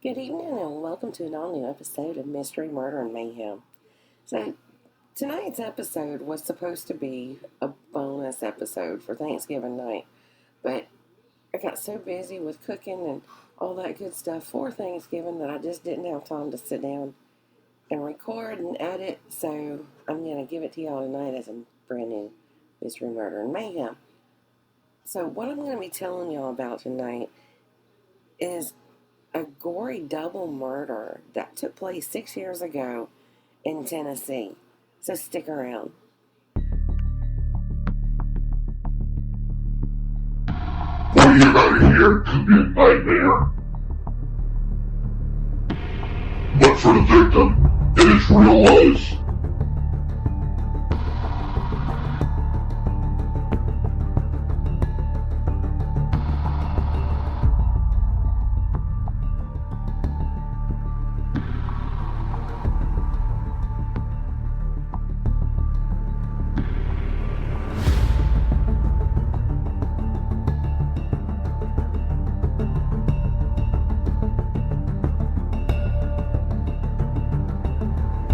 Good evening and welcome to an all-new episode of Mystery, Murder, and Mayhem. So, tonight's episode was supposed to be a bonus episode for Thanksgiving night, but I got so busy with cooking and all that good stuff for Thanksgiving that I just didn't have time to sit down and record and edit, so I'm going to give it to y'all tonight as a brand new Mystery, Murder, and Mayhem. So, what I'm going to be telling y'all about tonight is a gory double murder that took place 6 years ago in Tennessee. So stick around. When you out of here, it could be a nightmare. But for the victim, it is real life.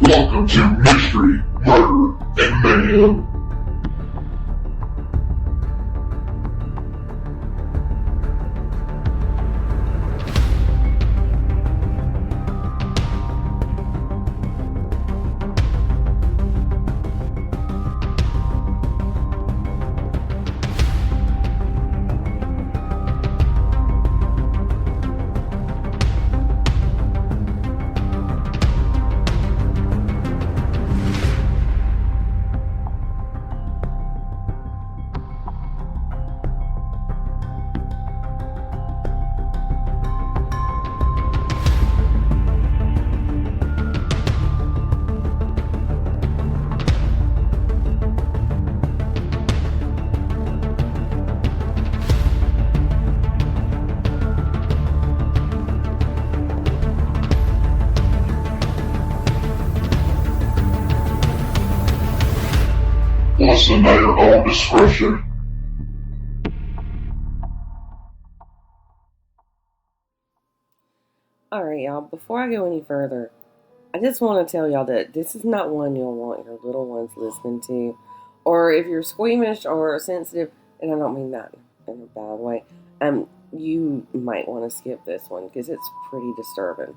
Welcome to Mystery, Murder, and Mayhem. Listen at your own discretion. Alright, y'all, before I go any further, I just want to tell y'all that this is not one you'll want your little ones listening to. Or if you're squeamish or sensitive, and I don't mean that in a bad way, you might want to skip this one because it's pretty disturbing.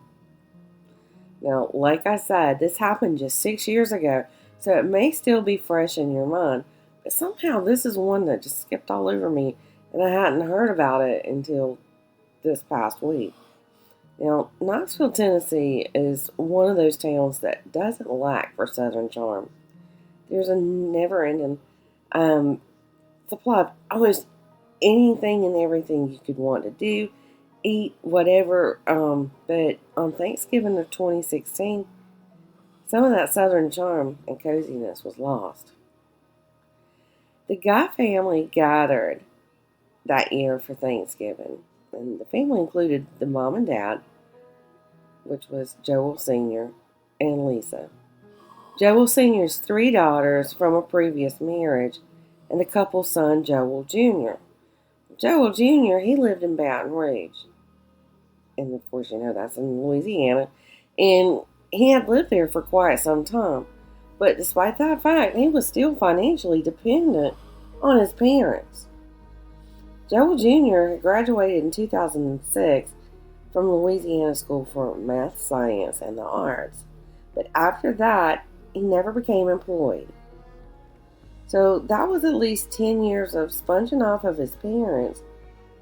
Now, like I said, this happened just 6 years ago, so it may still be fresh in your mind, but somehow this is one that just skipped all over me, and I hadn't heard about it until this past week. Now, Knoxville, Tennessee is one of those towns that doesn't lack for Southern charm. There's a never-ending supply of almost anything and everything you could want to do, eat, whatever, but on Thanksgiving of 2016, some of that Southern charm and coziness was lost. The Guy family gathered that year for Thanksgiving, and the family included the mom and dad, which was Joel Sr. and Lisa. Joel Sr.'s 3 daughters from a previous marriage, and the couple's son, Joel Jr. Joel Jr., he lived in Baton Rouge. And of course, you know, that's in Louisiana. And he had lived there for quite some time. But despite that fact, he was still financially dependent on his parents. Joel Jr. had graduated in 2006 from Louisiana School for Math, Science, and the Arts. But after that, he never became employed. So that was at least 10 years of sponging off of his parents.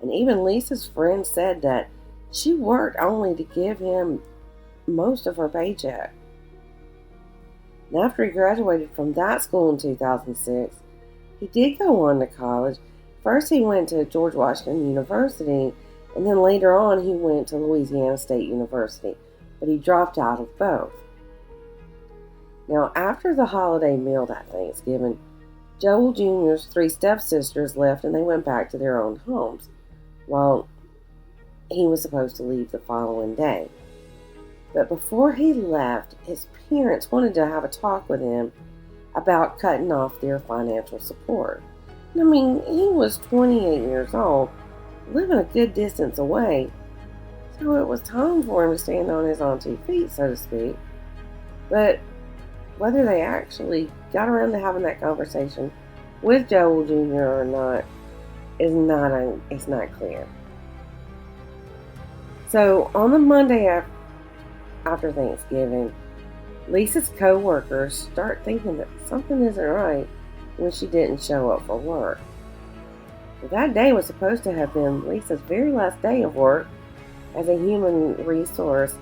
And even Lisa's friend said that she worked only to give him most of her paycheck. And after he graduated from that school in 2006, he did go on to college. First he went to George Washington University, and then later on he went to Louisiana State University, but he dropped out of both. Now, after the holiday meal that Thanksgiving, Joel Jr.'s 3 stepsisters left and they went back to their own homes, while he was supposed to leave the following day. But before he left, his parents wanted to have a talk with him about cutting off their financial support. I mean, he was 28 years old, living a good distance away. So it was time for him to stand on his own 2 feet, so to speak. But whether they actually got around to having that conversation with Joel Jr. or not it's not clear. So on the Monday after Thanksgiving, Lisa's co-workers start thinking that something isn't right when she didn't show up for work. That day was supposed to have been Lisa's very last day of work as a human resource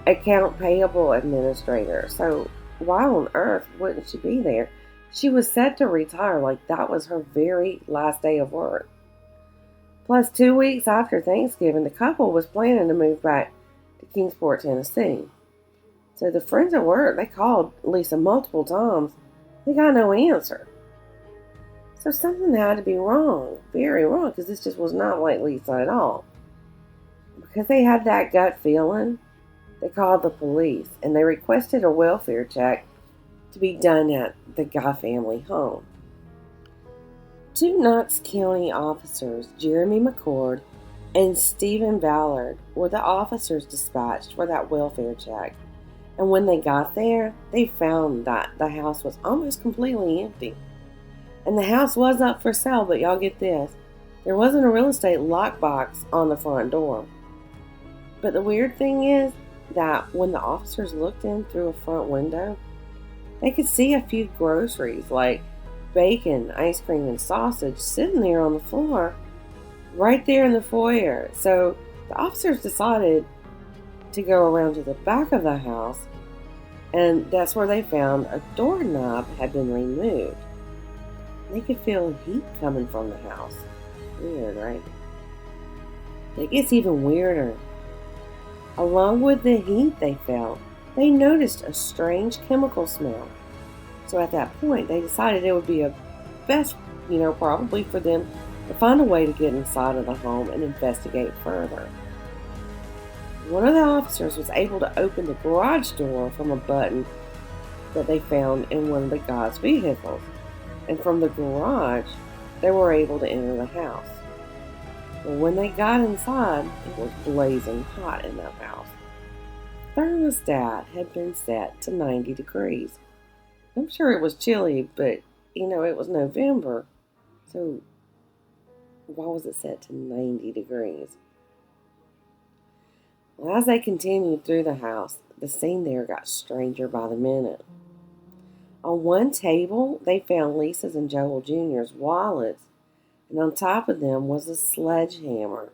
account payable administrator. So why on earth wouldn't she be there? She was set to retire, like that was her very last day of work. Plus, 2 weeks after Thanksgiving, the couple was planning to move back to Kingsport, Tennessee. So the friends at work, they called Lisa multiple times. They got no answer. So something had to be wrong, very wrong, because this just was not like Lisa at all. Because they had that gut feeling, they called the police and they requested a welfare check to be done at the Guy family home. 2 Knox County officers, Jeremy McCord and Stephen Ballard, were the officers dispatched for that welfare check. And when they got there, they found that the house was almost completely empty. And the house was up for sale, but y'all get this. There wasn't a real estate lockbox on the front door. But the weird thing is that when the officers looked in through a front window, they could see a few groceries like bacon, ice cream, and sausage sitting there on the floor right there in the foyer. So the officers decided to go around to the back of the house, and that's where they found a doorknob had been removed. They could feel heat coming from the house. Weird, right? It gets even weirder. Along with the heat they felt, they noticed a strange chemical smell. So at that point, they decided it would be a best, probably for them to find a way to get inside of the home and investigate further. One of the officers was able to open the garage door from a button that they found in one of the guy's vehicles. And from the garage, they were able to enter the house. But when they got inside, it was blazing hot in that house. The thermostat had been set to 90 degrees. I'm sure it was chilly, but, it was November. So, why was it set to 90 degrees? Well, as they continued through the house, the scene there got stranger by the minute. On one table, they found Lisa's and Joel Jr.'s wallets, and on top of them was a sledgehammer.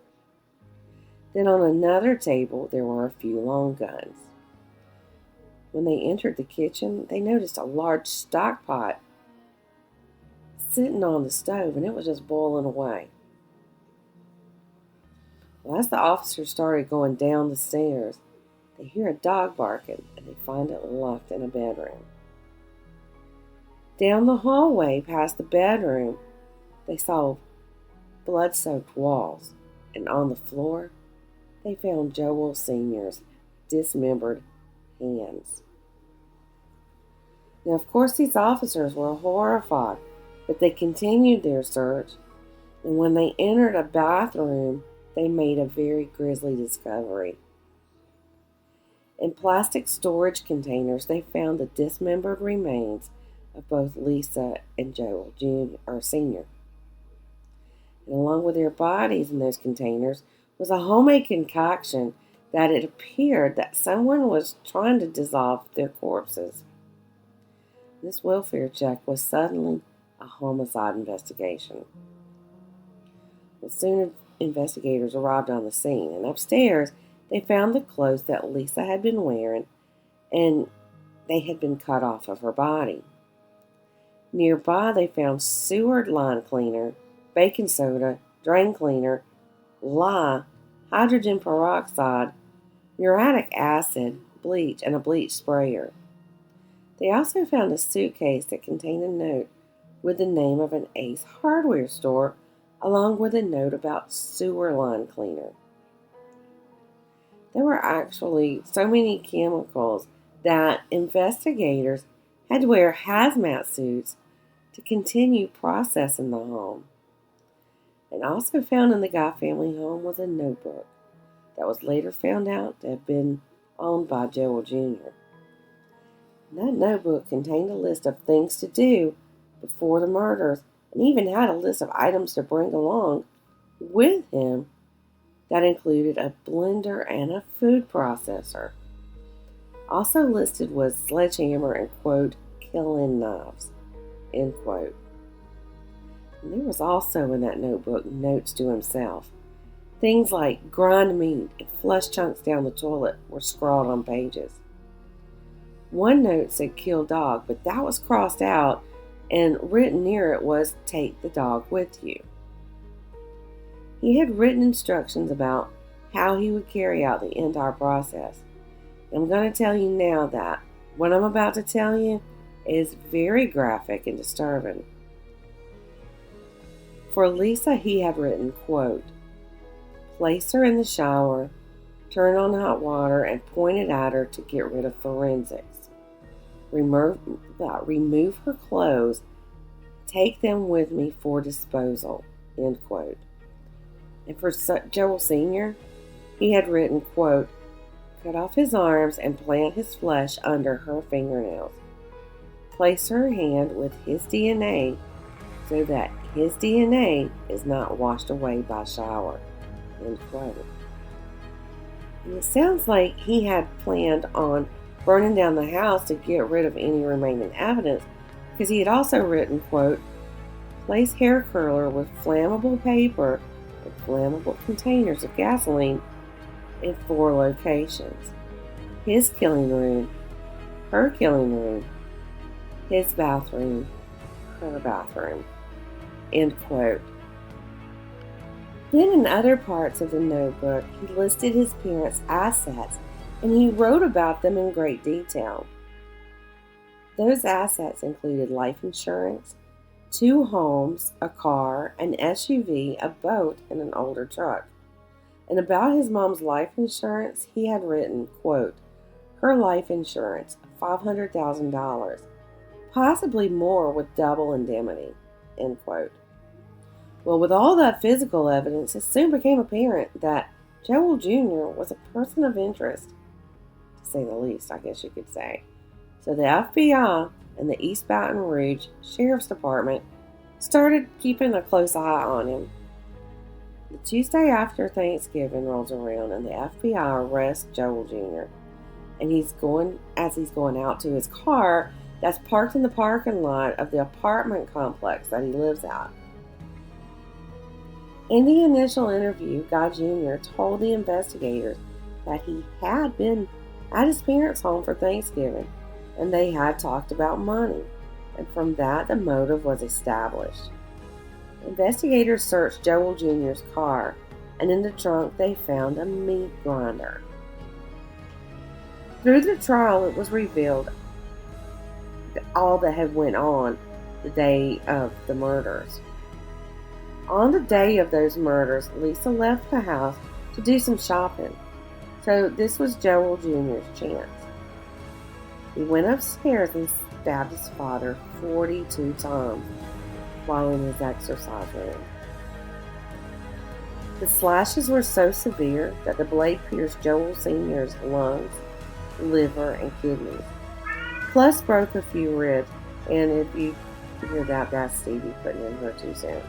Then on another table, there were a few long guns. When they entered the kitchen, they noticed a large stock pot sitting on the stove, and it was just boiling away. Well, as the officers started going down the stairs, they hear a dog barking, and they find it locked in a bedroom. Down the hallway past the bedroom, they saw blood-soaked walls, and on the floor, they found Joel Sr.'s dismembered hands. Now, of course, these officers were horrified, but they continued their search, and when they entered a bathroom, they made a very grisly discovery. In plastic storage containers, they found the dismembered remains of both Lisa and Joel Sr. And along with their bodies in those containers was a homemade concoction that it appeared that someone was trying to dissolve their corpses. This welfare check was suddenly a homicide investigation. Well, soon investigators arrived on the scene, and upstairs they found the clothes that Lisa had been wearing, and they had been cut off of her body. Nearby, they found sewer line cleaner, baking soda, drain cleaner, lye, hydrogen peroxide, muriatic acid, bleach, and a bleach sprayer. They also found a suitcase that contained a note with the name of an Ace hardware store, along with a note about sewer line cleaner. There were actually so many chemicals that investigators had to wear hazmat suits to continue processing the home. And also found in the Guy family home was a notebook that was later found out to have been owned by Joel Jr. That notebook contained a list of things to do before the murders and even had a list of items to bring along with him that included a blender and a food processor. Also listed was sledgehammer and, quote, killing knives, end quote. And there was also in that notebook notes to himself. Things like grind meat and flush chunks down the toilet were scrawled on pages. One note said kill dog, but that was crossed out, and written near it was take the dog with you. He had written instructions about how he would carry out the entire process. I'm going to tell you now that what I'm about to tell you is very graphic and disturbing. For Lisa, he had written, quote, place her in the shower, turn on hot water, and point it at her to get rid of forensics. Remove her clothes, take them with me for disposal, end quote. And for Joel Sr., he had written, quote, cut off his arms and plant his flesh under her fingernails. Place her hand with his DNA so that his DNA is not washed away by shower, end quote. And it sounds like he had planned on burning down the house to get rid of any remaining evidence, because he had also written, quote, place hair curler with flammable paper and flammable containers of gasoline in 4 locations. His killing room, her killing room, his bathroom, her bathroom, end quote. Then in other parts of the notebook, he listed his parents' assets and he wrote about them in great detail. Those assets included life insurance, 2 homes, a car, an SUV, a boat, and an older truck. And about his mom's life insurance, he had written, quote, her life insurance, $500,000, possibly more with double indemnity, end quote. Well, with all that physical evidence, it soon became apparent that Joel Jr. was a person of interest, to say the least, I guess you could say. So the FBI and the East Baton Rouge Sheriff's Department started keeping a close eye on him. The Tuesday after Thanksgiving rolls around and the FBI arrests Joel Jr. And as he's going out to his car that's parked in the parking lot of the apartment complex that he lives at. In the initial interview, Guy Jr. told the investigators that he had been at his parents' home for Thanksgiving and they had talked about money, and from that the motive was established. Investigators searched Joel Jr.'s car, and in the trunk they found a meat grinder. Through the trial, it was revealed all that had went on the day of the murders. On the day of those murders, Lisa left the house to do some shopping, so this was Joel Jr.'s chance. He went upstairs and stabbed his father 42 times while in his exercise room. The slashes were so severe that the blade pierced Joel Sr.'s lungs, liver, and kidneys, plus broke a few ribs, and if you hear that, that's Stevie putting in her 2 cents.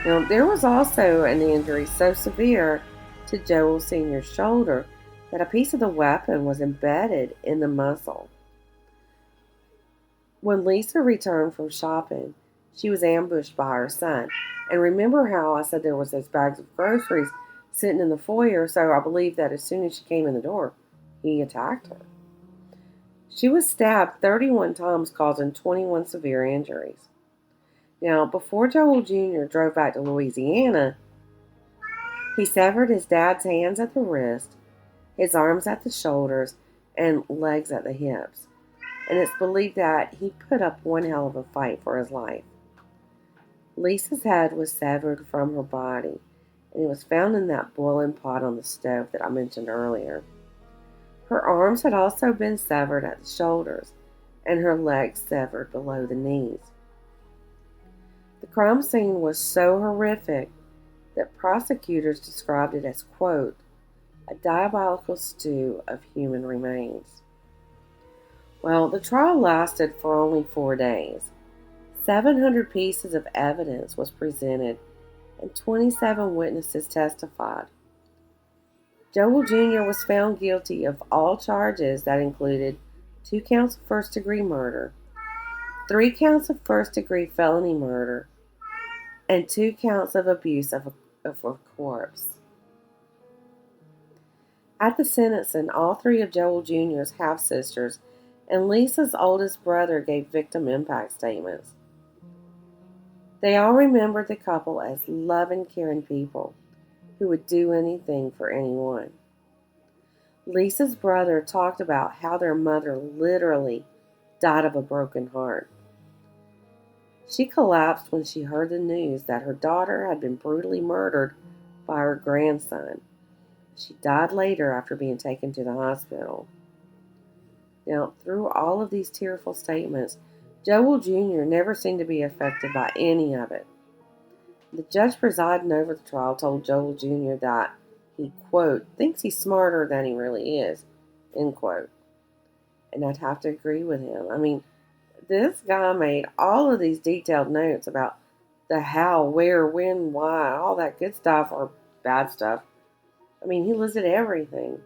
Now, there was also an injury so severe to Joel Sr.'s shoulder that a piece of the weapon was embedded in the muscle. When Lisa returned from shopping, she was ambushed by her son. And remember how I said there was those bags of groceries sitting in the foyer, so I believe that as soon as she came in the door, he attacked her. She was stabbed 31 times, causing 21 severe injuries. Now, before Joel Jr. drove back to Louisiana, he severed his dad's hands at the wrist, his arms at the shoulders, and legs at the hips. And it's believed that he put up one hell of a fight for his life. Lisa's head was severed from her body, and it was found in that boiling pot on the stove that I mentioned earlier. Her arms had also been severed at the shoulders, and her legs severed below the knees. The crime scene was so horrific that prosecutors described it as, quote, a diabolical stew of human remains. Well, the trial lasted for only 4 days. 700 pieces of evidence was presented, and 27 witnesses testified. Joel Jr. was found guilty of all charges that included 2 counts of first-degree murder, 3 counts of first-degree felony murder, and 2 counts of abuse of a corpse. At the sentencing, all 3 of Joel Jr.'s half-sisters and Lisa's oldest brother gave victim impact statements. They all remembered the couple as loving, caring people who would do anything for anyone. Lisa's brother talked about how their mother literally died of a broken heart. She collapsed when she heard the news that her daughter had been brutally murdered by her grandson. She died later after being taken to the hospital. Now, through all of these tearful statements, Joel Jr. never seemed to be affected by any of it. The judge presiding over the trial told Joel Jr. that he, quote, thinks he's smarter than he really is, end quote. And I'd have to agree with him. I mean, this guy made all of these detailed notes about the how, where, when, why, all that good stuff or bad stuff. I mean, he listed everything.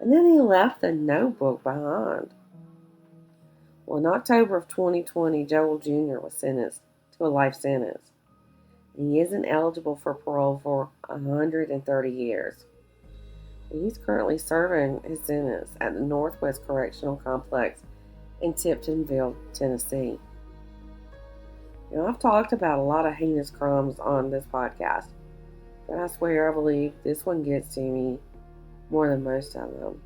And then he left the notebook behind. Well, in October of 2020, Joel Jr. was sentenced to a life sentence. He isn't eligible for parole for 130 years. He's currently serving his sentence at the Northwest Correctional Complex in Tiptonville, Tennessee. Now, I've talked about a lot of heinous crimes on this podcast, but I swear I believe this one gets to me more than most of them.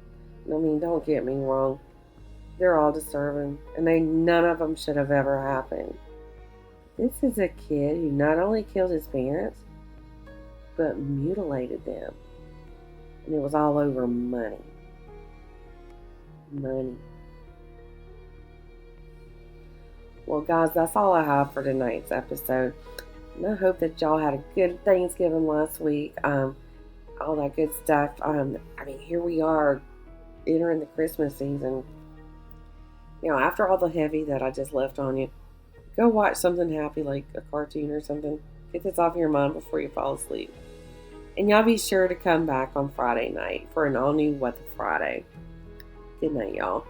I mean, don't get me wrong. They're all deserving, and none of them should have ever happened. This is a kid who not only killed his parents, but mutilated them. And it was all over money. Money. Well, guys, that's all I have for tonight's episode. And I hope that y'all had a good Thanksgiving last week. All that good stuff. I mean, here we are entering the Christmas season. You know, after all the heavy that I just left on you, go watch something happy like a cartoon or something. Get this off your mind before you fall asleep. And y'all be sure to come back on Friday night for an all-new What the Friday. Good night, y'all.